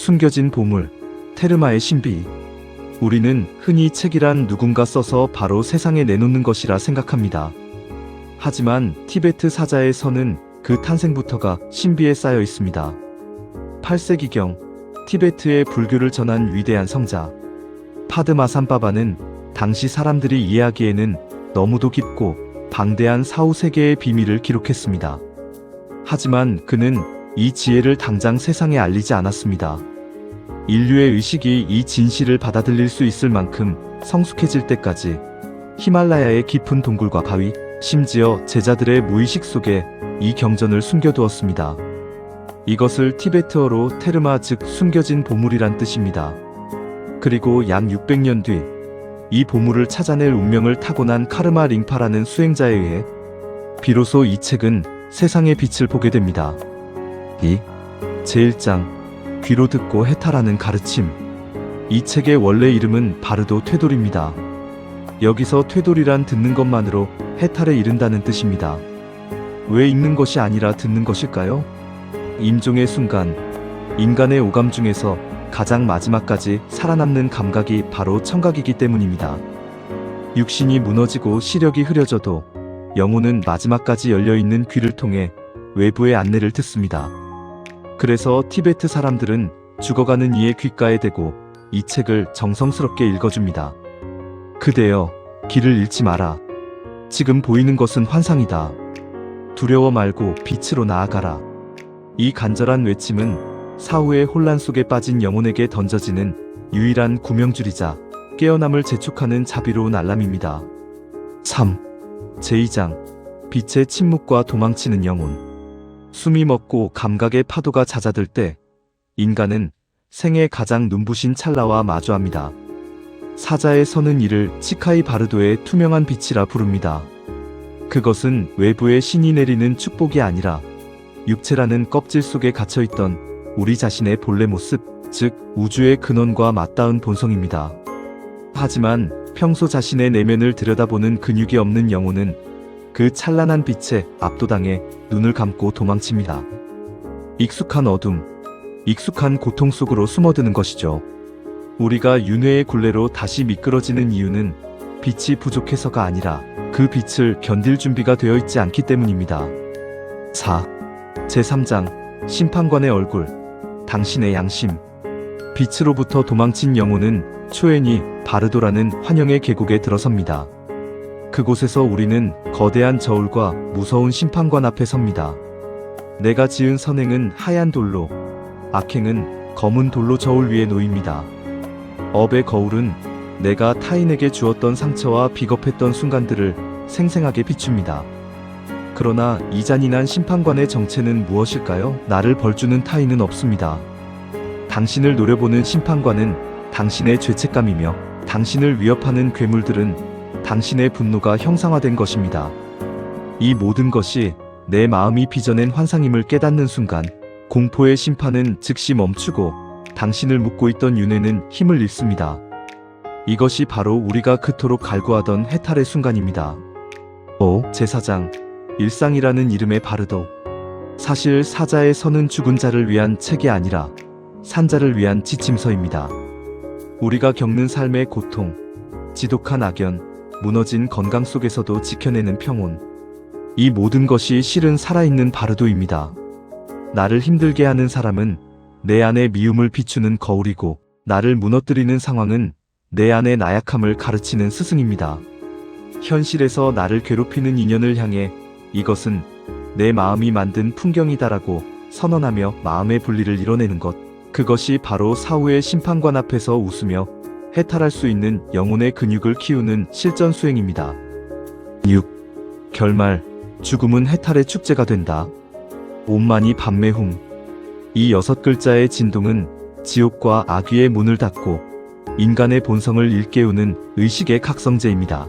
숨겨진 보물, 테르마의 신비. 우리는 흔히 책이란 누군가 써서 바로 세상에 내놓는 것이라 생각합니다. 하지만 티베트 사자의 선은 그 탄생부터가 신비에 쌓여 있습니다. 8세기경 티베트의 불교를 전한 위대한 성자 파드마산바바는 당시 사람들이 이해하기에는 너무도 깊고 방대한 사후세계의 비밀을 기록했습니다. 하지만 그는 이 지혜를 당장 세상에 알리지 않았습니다. 인류의 의식이 이 진실을 받아들일 수 있을 만큼 성숙해질 때까지 히말라야의 깊은 동굴과 바위, 심지어 제자들의 무의식 속에 이 경전을 숨겨두었습니다. 이것을 티베트어로 테르마, 즉 숨겨진 보물이란 뜻입니다. 그리고 약 600년 뒤 이 보물을 찾아낼 운명을 타고난 카르마 링파라는 수행자에 의해 비로소 이 책은 세상의 빛을 보게 됩니다. 이 제1장 귀로 듣고 해탈하는 가르침. 이 책의 원래 이름은 바르도 퇴돌입니다. 여기서 퇴돌이란 듣는 것만으로 해탈에 이른다는 뜻입니다. 왜 읽는 것이 아니라 듣는 것일까요? 임종의 순간, 인간의 오감 중에서 가장 마지막까지 살아남는 감각이 바로 청각이기 때문입니다. 육신이 무너지고 시력이 흐려져도 영혼은 마지막까지 열려있는 귀를 통해 외부의 안내를 듣습니다. 그래서 티베트 사람들은 죽어가는 이의 귓가에 대고 이 책을 정성스럽게 읽어줍니다. 그대여, 길을 잃지 마라. 지금 보이는 것은 환상이다. 두려워 말고 빛으로 나아가라. 이 간절한 외침은 사후의 혼란 속에 빠진 영혼에게 던져지는 유일한 구명줄이자 깨어남을 재촉하는 자비로운 알람입니다. 3. 제2장 빛의 침묵과 도망치는 영혼. 숨이 멎고 감각의 파도가 잦아들 때 인간은 생의 가장 눈부신 찰나와 마주합니다. 사자의 선은 이를 치카이 바르도의 투명한 빛이라 부릅니다. 그것은 외부의 신이 내리는 축복이 아니라 육체라는 껍질 속에 갇혀있던 우리 자신의 본래 모습, 즉 우주의 근원과 맞닿은 본성입니다. 하지만 평소 자신의 내면을 들여다보는 근육이 없는 영혼은 그 찬란한 빛에 압도당해 눈을 감고 도망칩니다. 익숙한 어둠, 익숙한 고통 속으로 숨어드는 것이죠. 우리가 윤회의 굴레로 다시 미끄러지는 이유는 빛이 부족해서가 아니라 그 빛을 견딜 준비가 되어 있지 않기 때문입니다. 4. 제3장 심판관의 얼굴, 당신의 양심. 빛으로부터 도망친 영혼은 초연히 바르도라는 환영의 계곡에 들어섭니다. 그곳에서 우리는 거대한 저울과 무서운 심판관 앞에 섭니다. 내가 지은 선행은 하얀 돌로, 악행은 검은 돌로 저울 위에 놓입니다. 업의 거울은 내가 타인에게 주었던 상처와 비겁했던 순간들을 생생하게 비춥니다. 그러나 이 잔인한 심판관의 정체는 무엇일까요? 나를 벌주는 타인은 없습니다. 당신을 노려보는 심판관은 당신의 죄책감이며 당신을 위협하는 괴물들은 당신의 분노가 형상화된 것입니다. 이 모든 것이 내 마음이 빚어낸 환상임을 깨닫는 순간 공포의 심판은 즉시 멈추고 당신을 묶고 있던 윤회는 힘을 잃습니다. 이것이 바로 우리가 그토록 갈구하던 해탈의 순간입니다. 5. 제4장 일상이라는 이름의 바르도. 사실 사자의 선은 죽은 자를 위한 책이 아니라 산자를 위한 지침서입니다. 우리가 겪는 삶의 고통, 지독한 악연, 무너진 건강 속에서도 지켜내는 평온. 이 모든 것이 실은 살아있는 바르도입니다. 나를 힘들게 하는 사람은 내 안의 미움을 비추는 거울이고 나를 무너뜨리는 상황은 내 안의 나약함을 가르치는 스승입니다. 현실에서 나를 괴롭히는 인연을 향해 이것은 내 마음이 만든 풍경이다라고 선언하며 마음의 분리를 이뤄내는 것. 그것이 바로 사후의 심판관 앞에서 웃으며 해탈할 수 있는 영혼의 근육을 키우는 실전 수행입니다. 6. 결말, 죽음은 해탈의 축제가 된다. 온만이 밤매훔. 이 6글자의 진동은 지옥과 악귀의 문을 닫고 인간의 본성을 일깨우는 의식의 각성제입니다.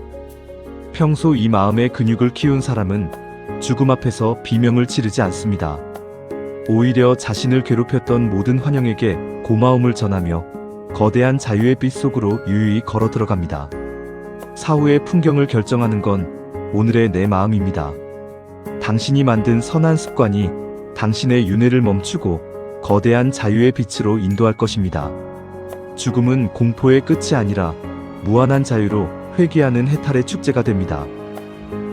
평소 이 마음의 근육을 키운 사람은 죽음 앞에서 비명을 지르지 않습니다. 오히려 자신을 괴롭혔던 모든 환영에게 고마움을 전하며 거대한 자유의 빛 속으로 유유히 걸어 들어갑니다. 사후의 풍경을 결정하는 건 오늘의 내 마음입니다. 당신이 만든 선한 습관이 당신의 윤회를 멈추고 거대한 자유의 빛으로 인도할 것입니다. 죽음은 공포의 끝이 아니라 무한한 자유로 회귀하는 해탈의 축제가 됩니다.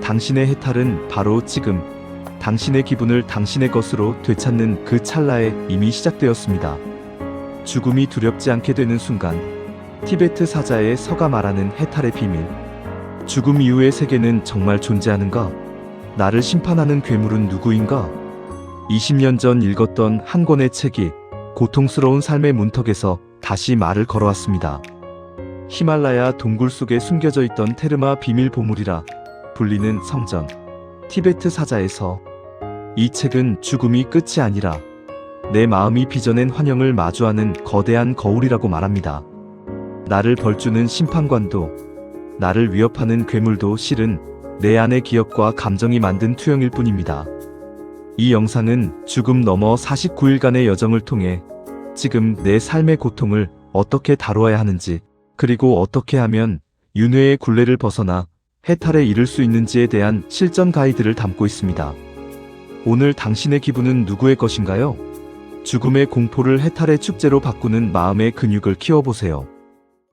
당신의 해탈은 바로 지금, 당신의 기분을 당신의 것으로 되찾는 그 찰나에 이미 시작되었습니다. 죽음이 두렵지 않게 되는 순간, 티베트 사자의 서가 말하는 해탈의 비밀. 죽음 이후의 세계는 정말 존재하는가? 나를 심판하는 괴물은 누구인가? 20년 전 읽었던 한 권의 책이 고통스러운 삶의 문턱에서 다시 말을 걸어왔습니다. 히말라야 동굴 속에 숨겨져 있던 테르마 비밀 보물이라 불리는 성전, 티베트 사자에서. 이 책은 죽음이 끝이 아니라 내 마음이 빚어낸 환영을 마주하는 거대한 거울이라고 말합니다. 나를 벌주는 심판관도, 나를 위협하는 괴물도 실은 내 안의 기억과 감정이 만든 투영일 뿐입니다. 이 영상은 죽음 너머 49일간의 여정을 통해 지금 내 삶의 고통을 어떻게 다루어야 하는지, 그리고 어떻게 하면 윤회의 굴레를 벗어나 해탈에 이를 수 있는지에 대한 실전 가이드를 담고 있습니다. 오늘 당신의 기분은 누구의 것인가요? 죽음의 공포를 해탈의 축제로 바꾸는 마음의 근육을 키워보세요.